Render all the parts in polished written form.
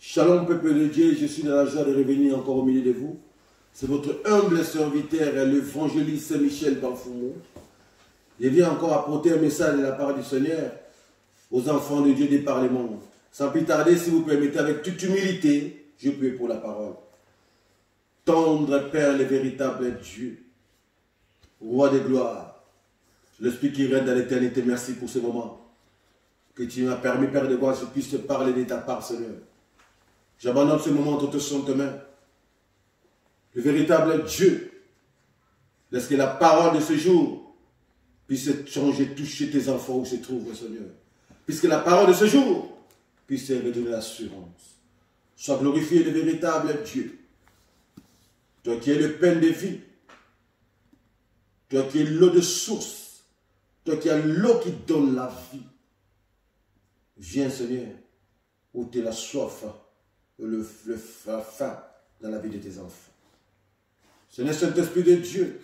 Shalom peuple de Dieu, je suis dans la joie de revenir encore au milieu de vous. C'est votre humble serviteur, l'évangéliste Saint-Michel Banfoumou. Je viens encore apporter un message de la part du Seigneur aux enfants de Dieu des par le monde. Sans plus tarder, si vous permettez, avec toute humilité, je prie pour la parole. Tendre Père, le véritable Dieu, Roi de gloire, l'Esprit qui règne dans l'éternité, merci pour ce moment que tu m'as permis, Père de gloire, que je puisse te parler de ta part, Seigneur. J'abandonne ce moment entre tes saintes mains. Le véritable Dieu, laisse que la parole de ce jour puisse changer, toucher tes enfants où se trouvent, Seigneur. Puisque la parole de ce jour puisse redonner l'assurance. Sois glorifié le véritable Dieu. Toi qui es le pain de vie. Toi qui es l'eau de source. Toi qui as l'eau qui donne la vie. Viens, Seigneur, ôter la soif, la faim dans la vie de tes enfants. Seigneur Saint-Esprit de Dieu,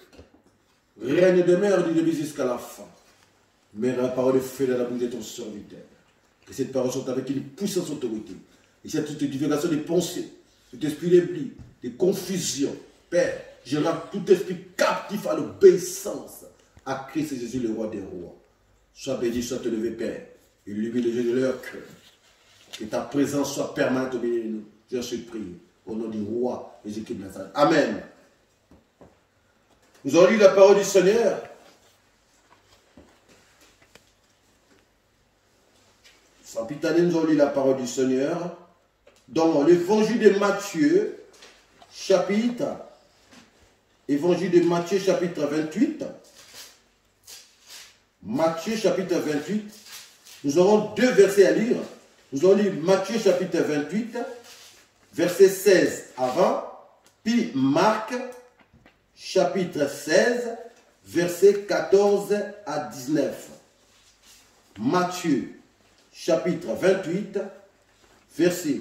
règne de mer du début jusqu'à la fin. Mets la parole de feu dans la bouche de ton serviteur. Que cette parole soit avec une puissance autorité. Et cette toute divulgation des pensées, tout esprit d'oubli, de confusion. Père, je rends tout esprit captif à l'obéissance à Christ Jésus, le roi des rois. Sois béni, sois élevé, Père. Illumine les yeux de leur cœur. Que ta présence soit permanente au milieu de nous. Je suis prié au nom du roi Jésus-Christ de Nazareth. Amen. Nous allons lire la parole du Seigneur. Sans pitaner, nous allons lire la parole du Seigneur dans l'évangile de Matthieu, chapitre 28. Matthieu, chapitre 28. Nous aurons deux versets à lire. Nous allons lire Matthieu, chapitre 28, verset 16 à 20, puis Marc, chapitre 16, verset 14 à 19. Matthieu, chapitre 28, verset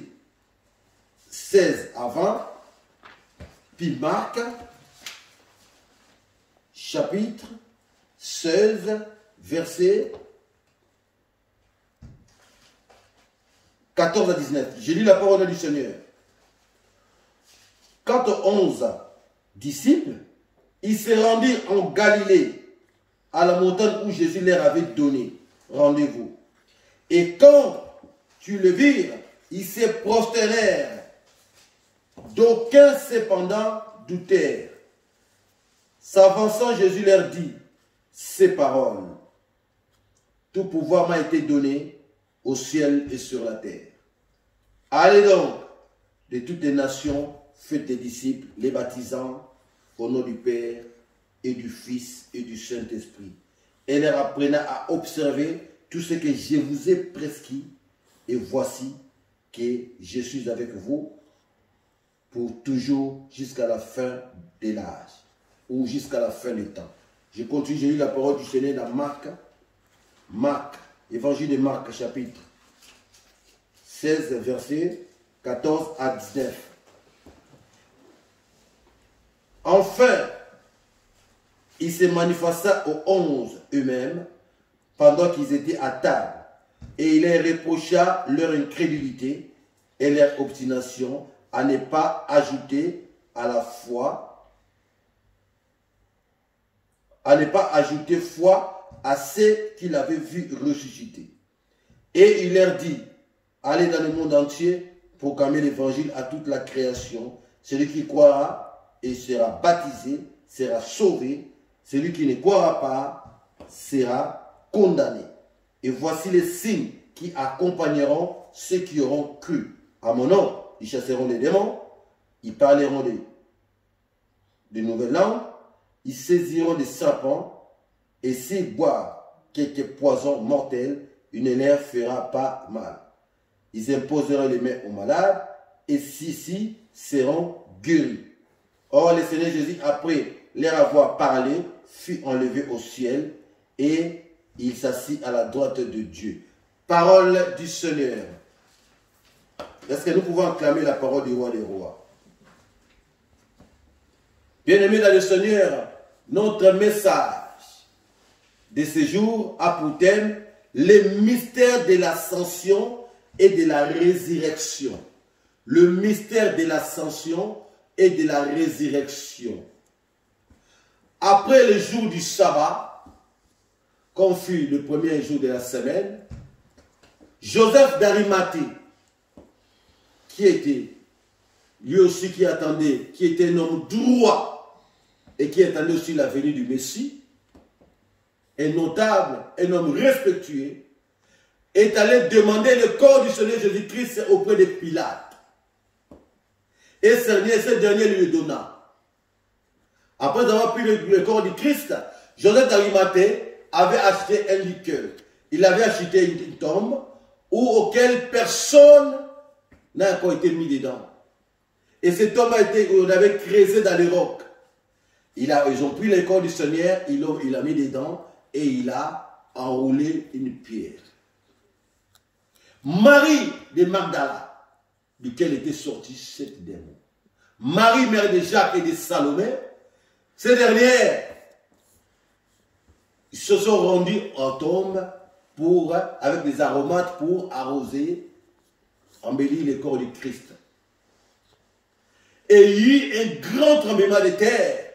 16 à 20, puis Marc, chapitre 16, verset 14 à 19. J'ai lu la parole du Seigneur. Quant aux 11 disciples, ils se rendirent en Galilée, à la montagne où Jésus leur avait donné rendez-vous. Et quand tu le virent, ils se prosternèrent. D'aucuns cependant doutèrent. S'avançant, Jésus leur dit ces paroles. Tout pouvoir m'a été donné au ciel et sur la terre. Allez donc de toutes les nations, faites des disciples, les baptisant au nom du Père et du Fils et du Saint-Esprit, et leur apprenant à observer tout ce que je vous ai prescrit, et voici que je suis avec vous pour toujours jusqu'à la fin de l'âge, ou jusqu'à la fin des temps. Je continue, j'ai lu la parole du Seigneur dans Marc, évangile de Marc, chapitre 16, verset 14 à 19. Enfin, il se manifesta aux 11 eux-mêmes pendant qu'ils étaient à table, et il leur reprocha leur incrédulité et leur obstination à ne pas ajouter à la foi, à ne pas ajouter foi à ceux qu'il avait vus ressusciter. Et il leur dit, allez dans le monde entier, proclamer l'évangile à toute la création. Celui qui croira et sera baptisé sera sauvé. Celui qui ne croira pas sera condamné. Et voici les signes qui accompagneront ceux qui auront cru. À mon nom, ils chasseront les démons, ils parleront de nouvelles langues, ils saisiront des serpents, et s'ils boivent quelques poisons mortels, il ne leur fera pas mal. Ils imposeront les mains aux malades, et ceux-ci seront guéris. Or, le Seigneur Jésus, après leur avoir parlé, fut enlevé au ciel, et il s'assit à la droite de Dieu. Parole du Seigneur. Est-ce que nous pouvons acclamer la parole du roi des rois? Bien-aimés dans le Seigneur, notre message de ce jour a pour thème les mystères de l'ascension et de la résurrection. le mystère de l'ascension et de la résurrection. Après le jour du sabbat, comme fut le premier jour de la semaine, Joseph d'Arimathée, qui était, lui aussi qui attendait, qui était un homme droit et qui attendait aussi la venue du Messie, un notable, un homme respectueux, est allé demander le corps du Seigneur Jésus-Christ auprès de Pilate. Et ce dernier lui le donna. Après avoir pris le corps du Christ, Joseph d'Arimathée avait acheté un liqueur. Il avait acheté une tombe auquel personne n'a encore été mis dedans. Et cette tombe on avait creusé dans les rocs. Ils ont pris le corps du Seigneur, il l'a mis dedans et il a enroulé une pierre. Marie de Magdala, duquel était sorti 7 démons. Marie, mère de Jacques et de Salomé, ces dernières, ils se sont rendus en tombe avec des aromates pour arroser, embellir le corps du Christ. Et il y eut un grand tremblement de terre.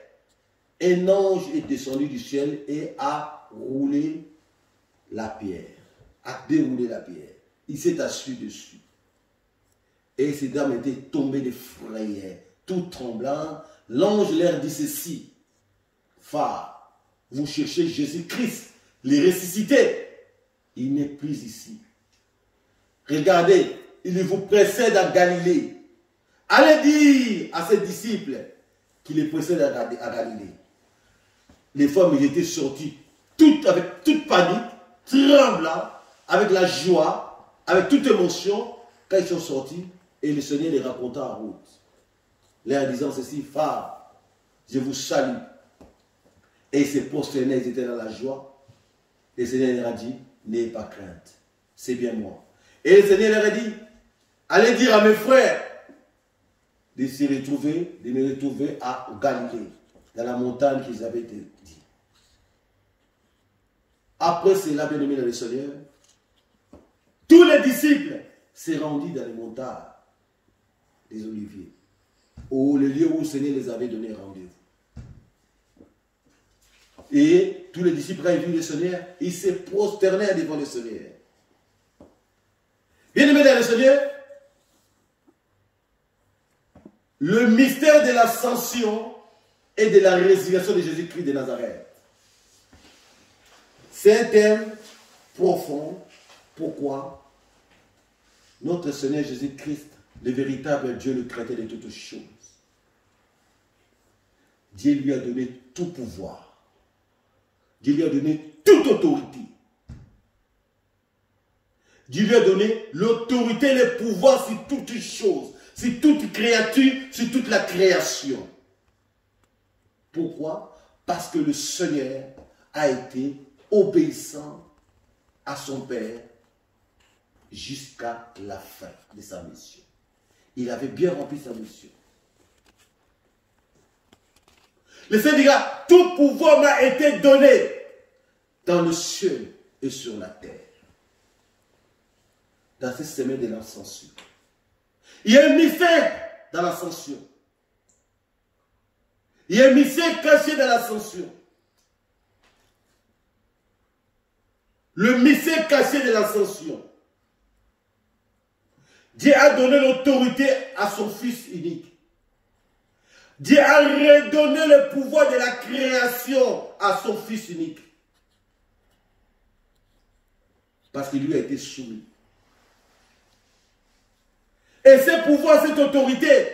Un ange est descendu du ciel et a roulé la pierre, a déroulé la pierre. Il s'est assis dessus. Et ces dames étaient tombées de frayeur, tout tremblant. L'ange leur dit ceci: Phare, vous cherchez Jésus-Christ, le ressuscité. Il n'est plus ici. Regardez, il vous précède à Galilée. Allez dire à ses disciples qu'il les précède à Galilée. Les femmes, ils étaient sorties avec toute panique, tremblant, avec la joie, avec toute émotion, quand ils sont sortis, et le Seigneur les raconta en route. Leur disant ceci: Phare, je vous salue. Et ils se prosternaient, ils étaient dans la joie. Le Seigneur leur a dit: n'ayez pas crainte, c'est bien moi. Et le Seigneur leur a dit: allez dire à mes frères de me retrouver à Galilée, dans la montagne qu'ils avaient dit. Après cela, bien aimé dans le Seigneur, tous les disciples se rendirent dans les montagnes des Oliviers, le lieu où le Seigneur les avait donné rendez-vous. Et tous les disciples, quand ils virent le Seigneur, ils se prosternèrent devant le Seigneur. Bien aimé dans le Seigneur, le mystère de l'ascension et de la résurrection de Jésus-Christ de Nazareth. C'est un thème profond. Pourquoi? Notre Seigneur Jésus-Christ, le véritable Dieu, le créateur de toutes choses. Dieu lui a donné tout pouvoir. Dieu lui a donné toute autorité. Dieu lui a donné l'autorité et le pouvoir sur toutes choses, sur toute créature, sur toute la création. Pourquoi? Parce que le Seigneur a été obéissant à son Père jusqu'à la fin de sa mission. Il avait bien rempli sa mission. Le Seigneur dira: tout pouvoir m'a été donné dans le ciel et sur la terre. Dans cette semaine de l'ascension, il y a un mystère dans l'ascension. Il y a un mystère caché dans l'ascension. Le mystère caché de l'ascension. Dieu a donné l'autorité à son Fils unique. Dieu a redonné le pouvoir de la création à son Fils unique. Parce qu'il lui a été soumis. Et ce pouvoir, cette autorité,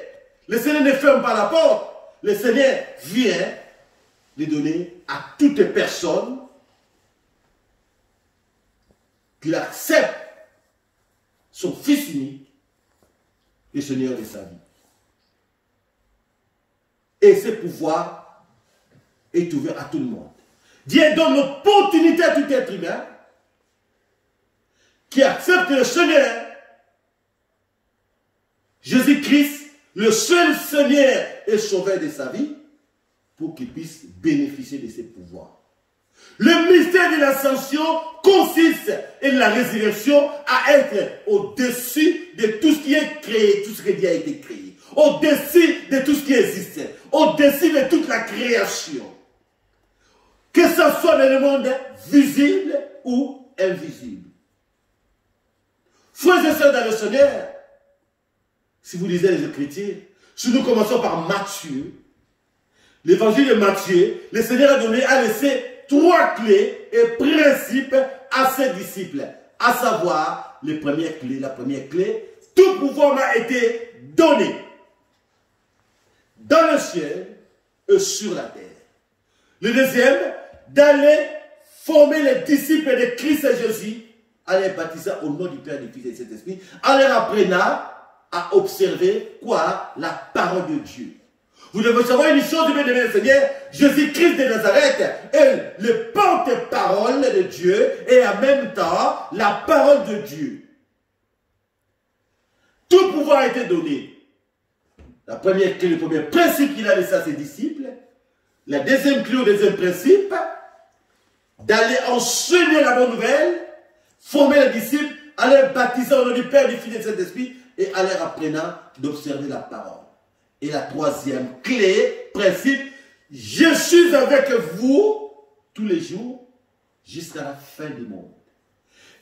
le Seigneur ne ferme pas la porte. Le Seigneur vient les donner à toute personne qui accepte son Fils unique, le Seigneur de sa vie. Et ce pouvoir est ouvert à tout le monde. Dieu donne l'opportunité à tout être humain qui accepte le Seigneur Jésus-Christ, le seul Seigneur et sauveur de sa vie, pour qu'il puisse bénéficier de ses pouvoirs. Le mystère de l'ascension consiste et la résurrection à être au-dessus de tout ce qui est créé, tout ce qui a été créé, au-dessus de tout ce qui existe, au-dessus de toute la création. Que ce soit dans le monde visible ou invisible. Frères et sœurs dans le Seigneur, si vous lisez les Écritures, si nous commençons par Matthieu, l'évangile de Matthieu, le Seigneur a laissé 3 clés et principes à ses disciples, à savoir la première clé, tout pouvoir m'a été donné dans le ciel et sur la terre. Le deuxième, d'aller former les disciples de Christ Jésus, à les baptiser au nom du Père, du Fils et du Saint-Esprit, en leur apprenant à observer quoi? La parole de Dieu. Vous devez savoir une chose, bien aimé Seigneur, Jésus-Christ de Nazareth est le porte-parole de Dieu et en même temps la parole de Dieu. Tout pouvoir a été donné. La première clé, le premier principe qu'il a laissé à ses disciples, la deuxième clé, le deuxième principe, d'aller enseigner la bonne nouvelle, former les disciples, aller baptiser au nom du Père, du Fils et du Saint-Esprit et aller apprenant d'observer la parole. Et la troisième clé, principe, je suis avec vous tous les jours jusqu'à la fin du monde.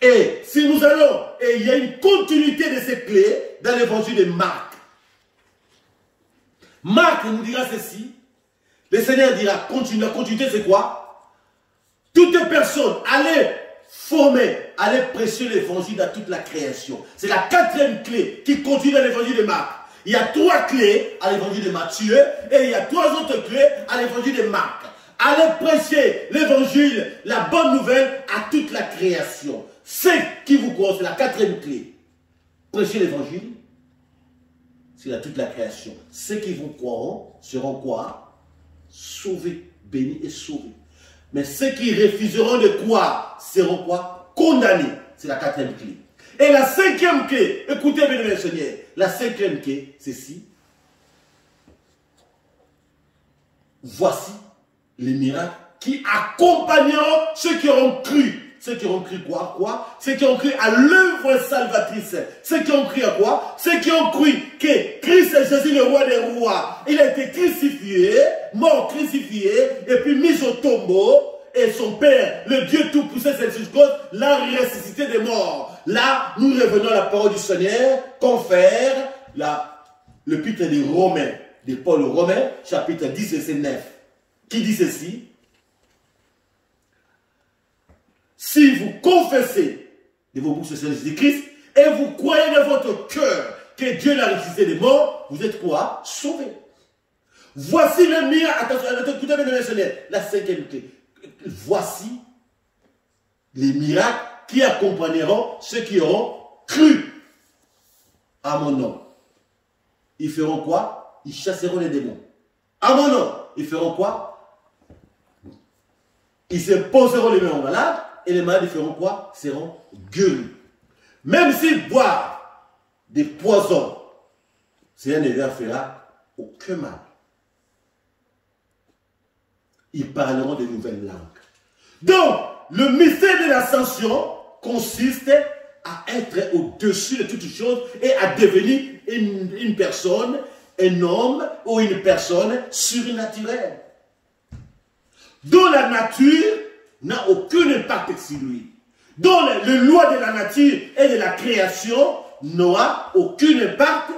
Et si nous allons, et il y a une continuité de ces clés dans l'évangile de Marc. Marc nous dira ceci, le Seigneur dira, la continuité c'est quoi? Toute personne, allez former, allez prêcher l'évangile dans toute la création. C'est la 4e clé qui continue dans l'évangile de Marc. Il y a 3 clés à l'évangile de Matthieu et il y a 3 autres clés à l'évangile de Marc. Allez prêcher l'évangile, la bonne nouvelle à toute la création. C'est qui vous croit, c'est la 4e clé. Prêcher l'évangile, c'est à toute la création. Ceux qui vous croiront seront quoi? Sauvés, bénis et sauvés. Mais ceux qui refuseront de croire seront quoi? Condamnés. C'est la 4e clé. Et la 5e clé, écoutez bien mes Seigneur, la 5e clé, c'est ci. Voici les miracles qui accompagneront ceux qui auront cru. Ceux qui ont cru quoi? Ceux qui ont cru à l'œuvre salvatrice. Ceux qui ont cru à quoi? Ceux qui ont cru que Christ est Jésus, le roi des rois. Il a été crucifié, mort crucifié, et puis mis au tombeau. Et son Père, le Dieu Tout-Puissant, l'a ressuscité des morts. Là, nous revenons à la parole du Seigneur, confère l'épître des Romains, de Paul aux Romains, chapitre 10, verset 9, qui dit ceci. Si vous confessez de vos bouches le Seigneur Jésus-Christ et vous croyez dans votre cœur que Dieu l'a ressuscité des morts, vous êtes quoi? Sauvés. Voici le miracle. Attention, écoutez bien le Seigneur. La 5e clé. Voici les miracles qui accompagneront ceux qui auront cru à mon nom. Ils feront quoi? Ils chasseront les démons. À mon nom, ils feront quoi? Ils se poseront les mains aux malades et les malades feront quoi? Seront guéris. Même s'ils boivent des poisons, cela ne leur fera aucun mal. Ils parleront de nouvelles langues. Donc, le mystère de l'ascension consiste à être au-dessus de toutes choses et à devenir une personne, un homme ou une personne surnaturelle, dont la nature n'a aucun impact sur lui, dont les lois de la nature et de la création n'ont aucun impact,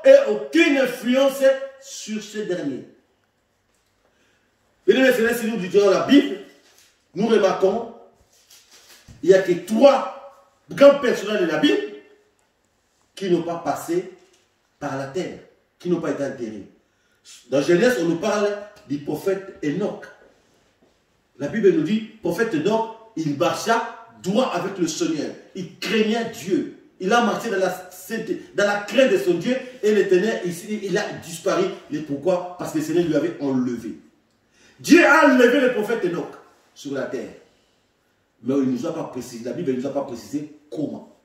et aucune influence sur ce dernier. Mesdames et messieurs, si nous lisons la Bible, nous remarquons il n'y a que 3 grands personnages de la Bible qui n'ont pas passé par la terre, qui n'ont pas été enterrés. Dans Genèse, on nous parle du prophète Enoch. La Bible nous dit, prophète Enoch, il marcha droit avec le Seigneur. Il craignait Dieu. Il a marché dans la crainte de son Dieu et l'Éternel, il a disparu. Et pourquoi? Parce que le Seigneur lui avait enlevé. Dieu a enlevé le prophète Enoch sur la terre. Mais il ne nous a pas précisé, la Bible ne nous a pas précisé comment.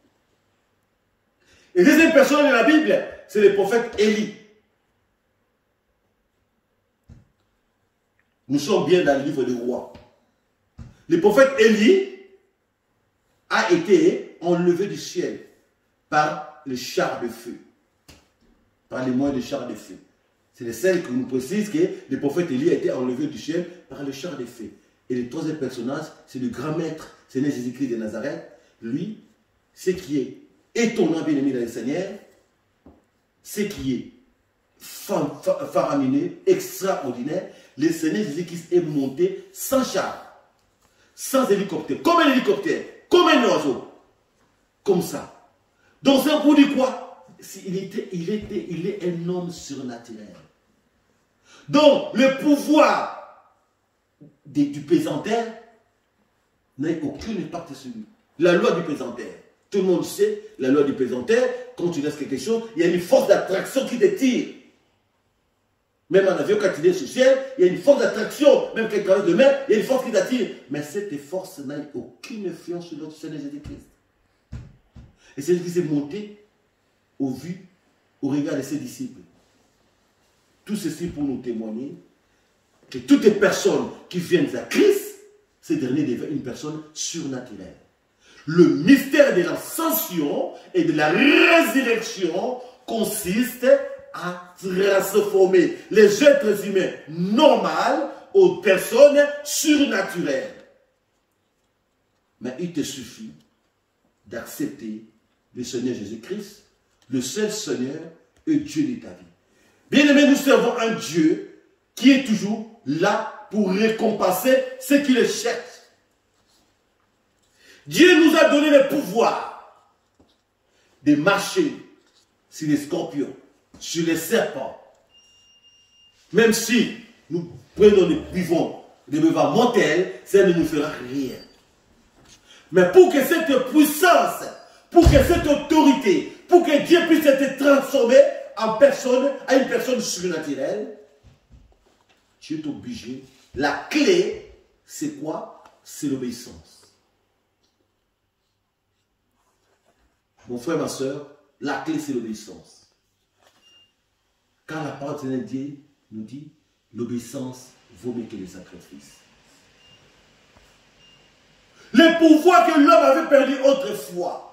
Et deuxième personne de la Bible, c'est le prophète Élie. Nous sommes bien dans le livre des rois. Le prophète Élie a été enlevé du ciel par le char de feu. Par les moyens de char de feu. C'est celle qui nous précise que le prophète Élie a été enlevé du ciel par le char de feu. Et le troisième personnage, c'est le grand maître, Seigneur Jésus-Christ de Nazareth. Lui, ce qui est étonnant, bien aimé dans le Seigneur, ce qui est faramineux, extraordinaire, le Seigneur Jésus-Christ est monté sans char, sans hélicoptère, comme un hélicoptère, comme un oiseau, comme ça. Donc c'est pour dire quoi? Il est un homme surnaturel. Donc le pouvoir du pesanteur n'a aucun impact sur lui. La loi du pesanteur. Tout le monde sait, la loi du pesanteur, quand tu laisses quelque chose, il y a une force d'attraction qui te tire. Même en avion, quand tu es sur le ciel, il y a une force d'attraction. Même quand tu traverses de mer, il y a une force qui t'attire. Mais cette force n'a aucune influence sur notre Seigneur Jésus-Christ. Et c'est lui qui s'est monté au vu, au regard de ses disciples. Tout ceci pour nous témoigner que toutes les personnes qui viennent à Christ, ces derniers deviennent une personne surnaturelle. Le mystère de l'ascension et de la résurrection consiste à transformer les êtres humains normaux aux personnes surnaturelles. Mais il te suffit d'accepter le Seigneur Jésus-Christ, le seul Seigneur et Dieu de ta vie. Bien-aimés, nous servons un Dieu qui est toujours là pour récompenser ceux qui le cherchent. Dieu nous a donné le pouvoir de marcher sur les scorpions, sur les serpents. Même si nous prenons des buvons mortels, ça ne nous fera rien. Mais pour que cette puissance, pour que cette autorité, pour que Dieu puisse être transformé en personne, à une personne surnaturelle, tu es obligé. La clé, c'est quoi? C'est l'obéissance. Mon frère, ma soeur, la clé, c'est l'obéissance. Car la parole de Dieu nous dit, l'obéissance vaut mieux que les sacrifices. Le pouvoir que l'homme avait perdu autrefois,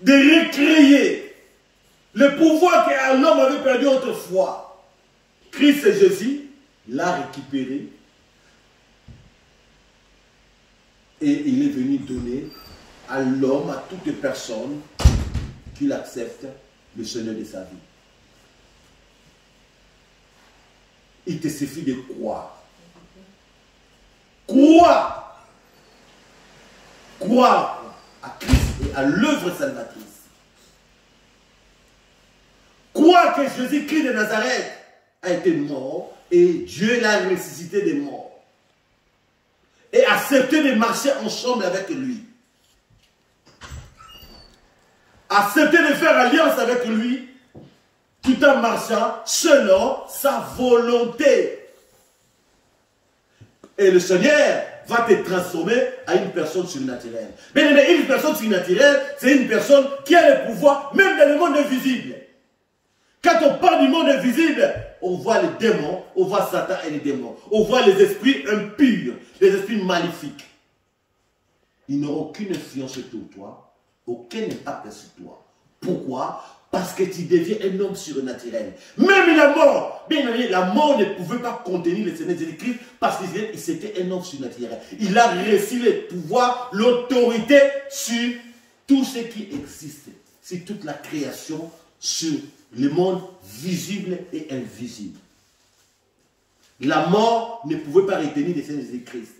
de recréer le pouvoir que l'homme avait perdu autrefois, Christ et Jésus l'a récupéré et il est venu donner à l'homme, à toutes les personnes qui l'acceptent, le Seigneur de sa vie. Il te suffit de croire. Croire. Croire à Christ et à l'œuvre salvatrice. Croire que Jésus-Christ de Nazareth a été mort et Dieu l'a ressuscité des morts. Et accepter de marcher ensemble avec lui. Accepter de faire alliance avec lui tout en marchant selon sa volonté. Et le Seigneur va te transformer à une personne surnaturelle. Mais une personne surnaturelle, c'est une personne qui a le pouvoir même dans le monde invisible. Quand on parle du monde invisible, on voit les démons, on voit Satan et les démons. On voit les esprits impurs, les esprits maléfiques. Ils n'auront aucune influence sur toi, aucun impact sur toi. Pourquoi? Parce que tu deviens un homme surnaturel. Même la mort, bien aimé, la mort ne pouvait pas contenir le Seigneur Jésus-Christ parce qu'il c'était un homme surnaturel. Il a reçu le pouvoir, l'autorité sur tout ce qui existe, sur toute la création, sur le monde visible et invisible. La mort ne pouvait pas retenir le Seigneur Jésus-Christ.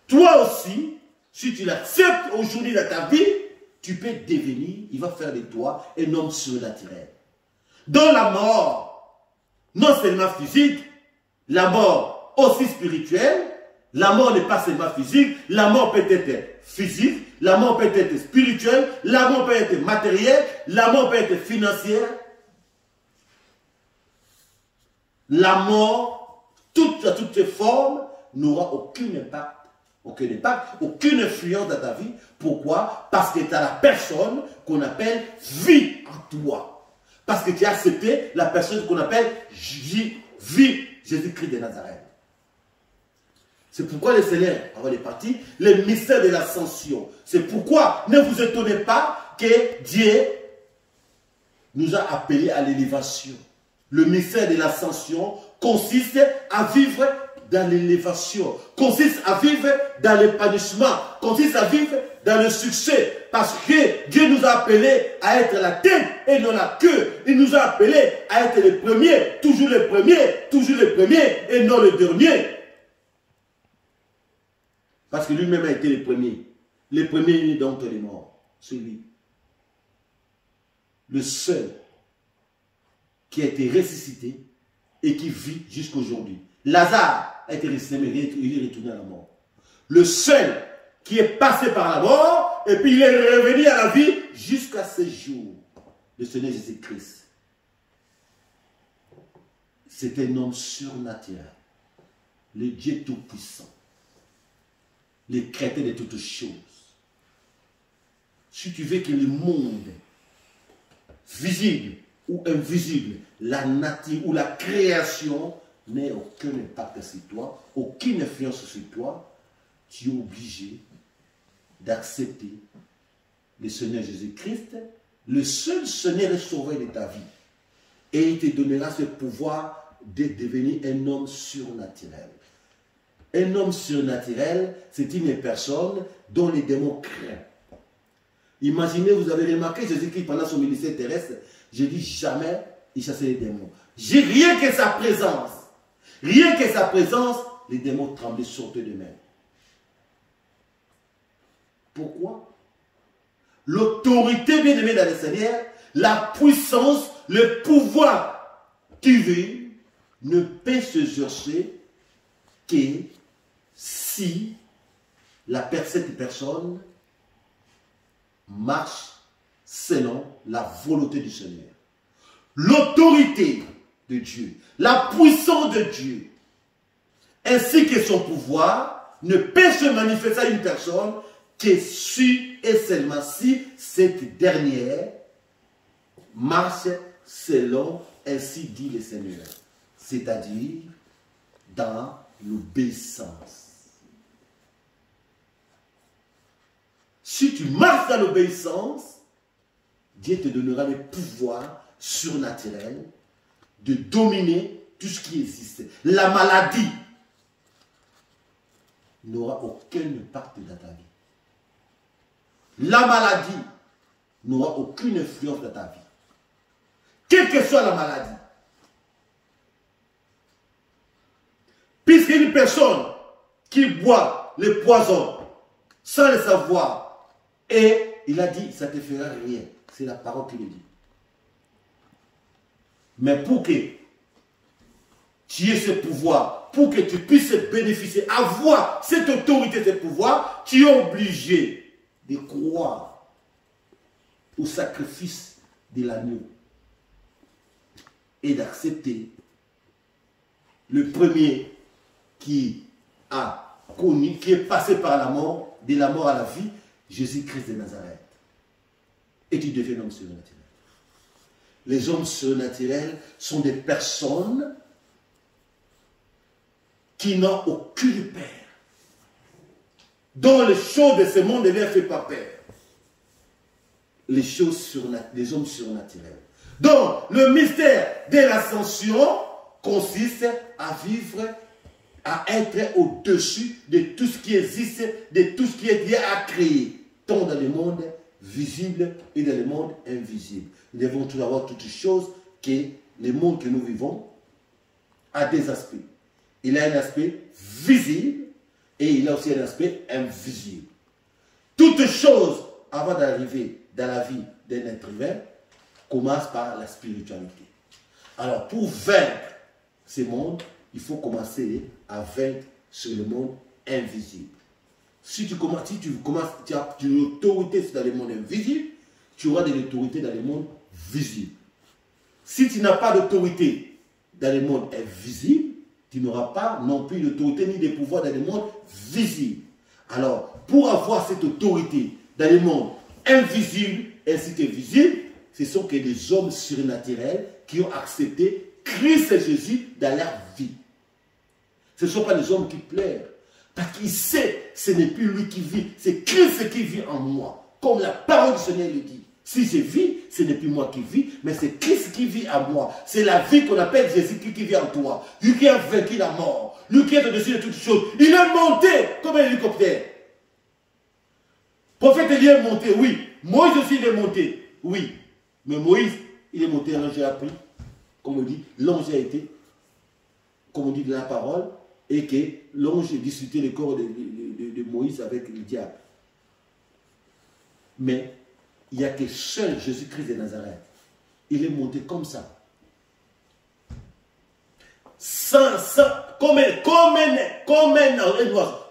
Toi aussi, si tu l'acceptes aujourd'hui dans ta vie, tu peux devenir, il va faire de toi un homme surnaturel. Dans la mort, non seulement physique, la mort aussi spirituelle, la mort n'est pas seulement physique, la mort peut être physique, la mort peut être spirituelle, la mort peut être matérielle, la mort peut être financière. La mort, toutes ses formes, n'aura aucun impact. Aucune influence dans ta vie. Pourquoi? Parce que tu as la personne qu'on appelle vie en toi. Parce que tu as accepté la personne qu'on appelle Jésus-Christ de Nazareth. C'est pourquoi le Seigneur, avant les parties, le mystère de l'ascension. C'est pourquoi ne vous étonnez pas que Dieu nous a appelés à l'élévation. Le mystère de l'ascension consiste à vivre dans l'élévation, consiste à vivre dans l'épanouissement, consiste à vivre dans le succès. Parce que Dieu nous a appelés à être la tête et non la queue. Il nous a appelés à être les premiers, toujours les premiers et non les derniers. Parce que lui-même a été le premier. Le premier d'entre les morts. C'est lui. Le seul qui a été ressuscité et qui vit jusqu'aujourd'hui. Lazare a été ressuscité, mais il est retourné à la mort. Le seul qui est passé par la mort et puis il est revenu à la vie jusqu'à ce jour. Le Seigneur Jésus-Christ. C'est un homme surnaturel. Le Dieu Tout-Puissant. Le Créateur de toutes choses. Si tu veux que le monde visible ou invisible, la nature ou la création n'ait aucun impact sur toi, aucune influence sur toi, tu es obligé d'accepter le Seigneur Jésus-Christ, le seul Seigneur et Sauveur de ta vie. Et il te donnera ce pouvoir de devenir un homme surnaturel. Un homme surnaturel, c'est une personne dont les démons craignent. Imaginez, vous avez remarqué Jésus-Christ pendant son ministère terrestre, je dis jamais il chassait les démons. J'ai rien que sa présence. Rien que sa présence, les démons tremblaient sur eux-mêmes. Pourquoi? L'autorité, bien aimée dans le Seigneur, la puissance, le pouvoir divin ne peut s'exercer que si cette personne marche selon la volonté du Seigneur. L'autorité de Dieu, la puissance de Dieu, ainsi que son pouvoir, ne peut se manifester à une personne que si et seulement si cette dernière marche selon, ainsi dit le Seigneur, c'est-à-dire dans l'obéissance. Si tu marches dans l'obéissance, Dieu te donnera le pouvoir surnaturel de dominer tout ce qui existe. La maladie n'aura aucun impact dans ta vie. La maladie n'aura aucune influence dans ta vie. Quelle que soit la maladie. Puisqu'une personne qui boit le poison sans le savoir, et il a dit, ça ne te fera rien. C'est la parole qui le dit. Mais pour que tu aies ce pouvoir, pour que tu puisses bénéficier, avoir cette autorité, ce pouvoir, tu es obligé de croire au sacrifice de l'agneau et d'accepter le premier qui a connu, qui est passé par la mort, de la mort à la vie, Jésus-Christ de Nazareth. Et tu deviens un homme surnaturel. Les hommes surnaturels sont des personnes qui n'ont aucune peur, dont les choses de ce monde ne leur font pas peur. Les hommes surnaturels. Donc, le mystère de l'ascension consiste à vivre, à être au-dessus de tout ce qui existe, de tout ce qui est lié à créer, tant dans le monde visible et dans le monde invisible. Nous devons tout avoir toutes choses que le monde que nous vivons a des aspects. Il a un aspect visible et il a aussi un aspect invisible. Toutes choses, avant d'arriver dans la vie d'un être humain, commencent par la spiritualité. Alors, pour vaincre ce monde, il faut commencer à vaincre sur le monde invisible. Si tu as de l'autorité dans le monde invisible, tu auras de l'autorité dans le monde visible. Si tu n'as pas d'autorité dans le monde invisible, tu n'auras pas non plus d'autorité ni de pouvoir dans le monde visible. Alors, pour avoir cette autorité dans le monde invisible ainsi que visible, ce sont que des hommes surnaturels qui ont accepté Christ Jésus dans leur vie. Ce ne sont pas des hommes qui pleurent. Parce qu'ils savent que ce n'est plus lui qui vit, c'est Christ qui vit en moi. Comme la parole du Seigneur le dit. Si je vis, ce n'est plus moi qui vis, mais c'est Christ qui vit en moi. C'est la vie qu'on appelle Jésus-Christ qui vit en toi. Lui qui a vaincu la mort. Lui qui est au-dessus de toutes choses. Il est monté comme un hélicoptère. Prophète Élie est monté, oui. Moïse aussi il est monté, oui. Mais Moïse, il est monté, l'ange a pris. Comme on dit, l'ange a été, comme on dit de la parole, et que l'ange discutait le corps de Moïse avec le diable. Mais il n'y a que seul Jésus-Christ de Nazareth. Il est monté comme ça.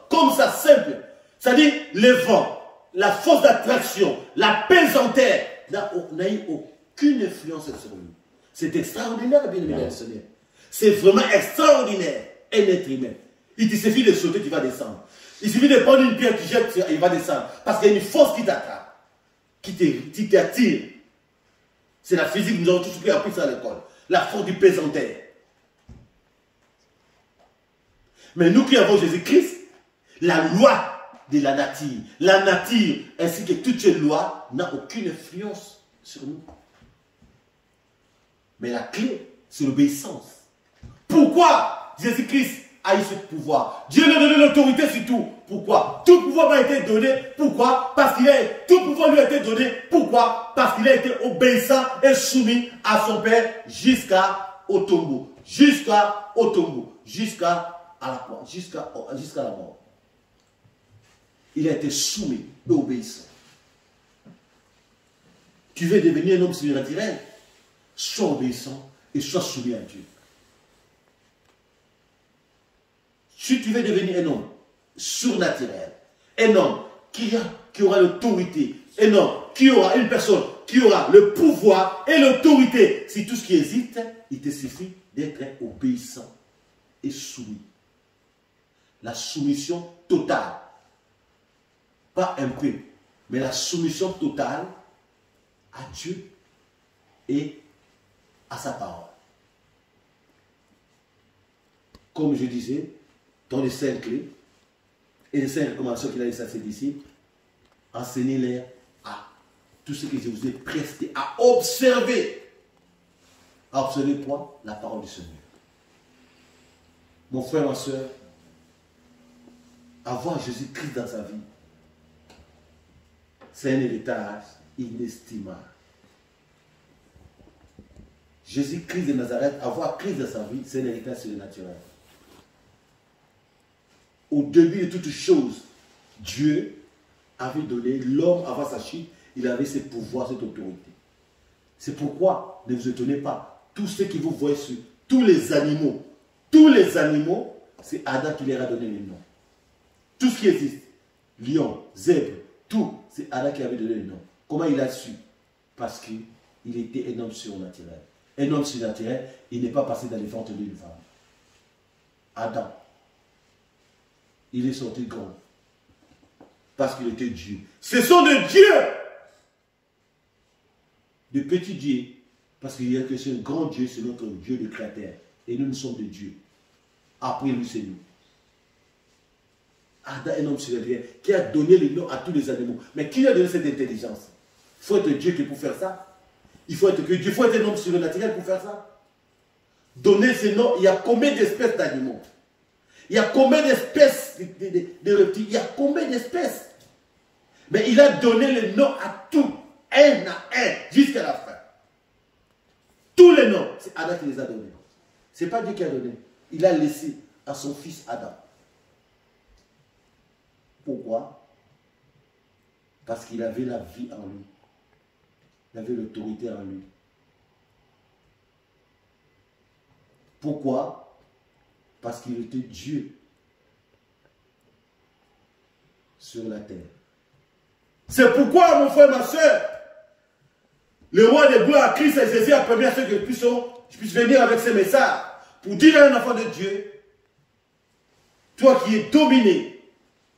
Comme ça, simple. C'est-à-dire le vent, la force d'attraction, la pesanteur n'a eu aucune influence sur lui. C'est extraordinaire, bien aimé, Seigneur. C'est vraiment extraordinaire, un être humain. Il te suffit de sauter, tu vas descendre. Il suffit de prendre une pierre, tu jettes, il va descendre. Parce qu'il y a une force qui t'attrape, qui t'attire. C'est la physique, nous avons tous appris ça à l'école. La force du pesanteur. Mais nous qui avons Jésus-Christ, la loi de la nature ainsi que toutes ces lois n'a aucune influence sur nous. Mais la clé, c'est l'obéissance. Pourquoi Jésus-Christ a eu ce pouvoir? Dieu lui a donné l'autorité sur tout. Pourquoi? Tout pouvoir m'a été donné. Pourquoi? Parce qu'il tout pouvoir lui a été donné. Pourquoi? Parce qu'il a été obéissant et soumis à son Père jusqu'au tombeau. Jusqu'au tombeau. Jusqu'à la mort. Il a été soumis et obéissant. Tu veux devenir un homme surnaturel? Sois obéissant et sois soumis à Dieu. Si tu veux devenir un homme surnaturel, un homme qui aura l'autorité, un homme une personne qui aura le pouvoir et l'autorité, si tout ce qui hésite, il te suffit d'être obéissant et soumis. La soumission totale. Pas un peu, mais la soumission totale à Dieu et à sa parole. Comme je disais, dans les 5 clés et les 5 recommandations qu'il a laissées à ses disciples, enseignez-les à tout ce que je vous ai presté à observer. À observer quoi? La parole du Seigneur. Mon frère, ma soeur, avoir Jésus-Christ dans sa vie, c'est un héritage inestimable. Jésus-Christ de Nazareth, avoir Christ dans sa vie, c'est un héritage surnaturel. Au début de toutes choses, Dieu avait donné l'homme avant sa chute, il avait ses pouvoirs, cette autorité. C'est pourquoi, ne vous étonnez pas, tout ce que vous voyez sur tous les animaux, c'est Adam qui leur a donné les noms. Tout ce qui existe, lion, zèbre, tout, c'est Adam qui avait donné les noms. Comment il a su? Parce qu'il était un homme surnaturel. Un homme surnaturel, il n'est pas passé dans les ventres d'une femme. Adam, il est sorti grand. Parce qu'il était Dieu. Ce sont de Dieu. De petits dieux. Parce qu'il y a que c'est un grand Dieu, c'est notre Dieu de créateur. Et nous sommes de Dieu. Après lui, c'est nous. Adam, un homme surnaturel, qui a donné le nom à tous les animaux. Mais qui a donné cette intelligence? Il faut être Dieu pour faire ça. Il faut être un homme surnaturel pour faire ça. Donner ce nom, il y a combien d'espèces d'animaux? Il y a combien d'espèces de reptiles? Il y a combien d'espèces? Mais il a donné le nom à tout, un à un, jusqu'à la fin. Tous les noms, c'est Adam qui les a donnés. Ce n'est pas Dieu qui a donné. Il a laissé à son fils Adam. Pourquoi? Parce qu'il avait la vie en lui. Il avait l'autorité en lui. Pourquoi? Parce qu'il était Dieu sur la terre. C'est pourquoi, mon frère, ma soeur, le roi de gloire, Christ et Jésus a permis à ceux que je puisse venir avec ces messages pour dire à un enfant de Dieu, toi qui es dominé,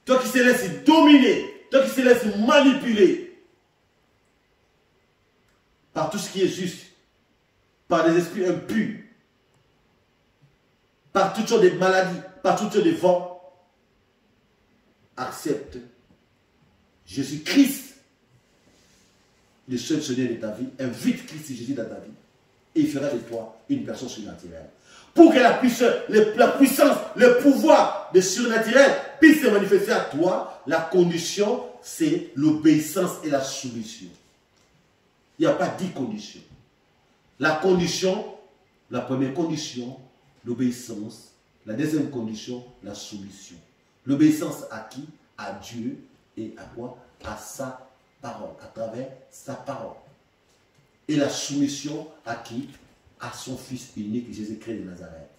toi qui se laisses dominer, toi qui se laisses manipuler, par tout ce qui est juste, par des esprits impurs, par toutes sortes de maladies, par toutes sortes de vents, accepte Jésus-Christ, le seul Seigneur de ta vie, invite Christ Jésus dans ta vie, et il fera de toi une personne surnaturelle. Pour que la puissance, le pouvoir de surnaturel puisse se manifester à toi, la condition, c'est l'obéissance et la soumission. Il n'y a pas 10 conditions. La condition, la première condition, l'obéissance. La deuxième condition, la soumission. L'obéissance à qui? À Dieu et à quoi? À sa parole, à travers sa parole. Et la soumission à qui? À son Fils unique, Jésus-Christ de Nazareth.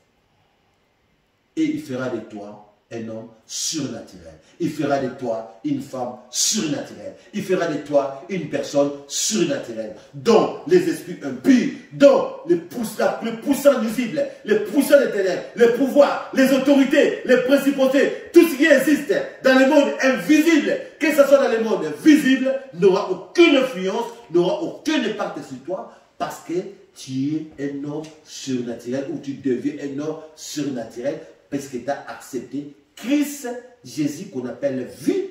Et il fera de toi un homme surnaturel. Il fera de toi une femme surnaturelle. Il fera de toi une personne surnaturelle. Dont les esprits impurs, dont les puissants nuisibles, les puissants des ténèbres, les pouvoirs, les autorités, les principautés, tout ce qui existe dans le monde invisible, que ce soit dans le monde visible, n'aura aucune influence, n'aura aucun impact sur toi, parce que tu es un homme surnaturel, ou tu deviens un homme surnaturel, parce que tu as accepté Christ Jésus, qu'on appelle vie,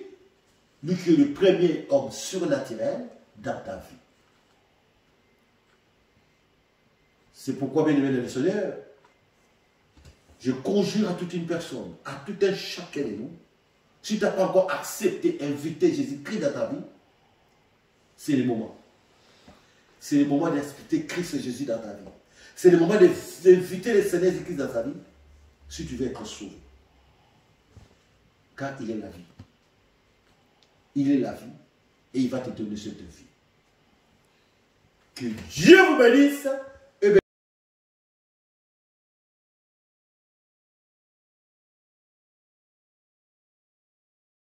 lui qui est le premier homme surnaturel dans ta vie. C'est pourquoi, bien aimé le Seigneur, je conjure à toute une personne, à tout un chacun de nous, si tu n'as pas encore accepté, invité Jésus-Christ dans ta vie, c'est le moment. C'est le moment d'accepter Christ Jésus dans ta vie. C'est le moment d'inviter le Seigneur Jésus-Christ dans ta vie, si tu veux être sauvé. Car il est la vie. Il est la vie et il va te donner cette vie. Que Dieu vous bénisse.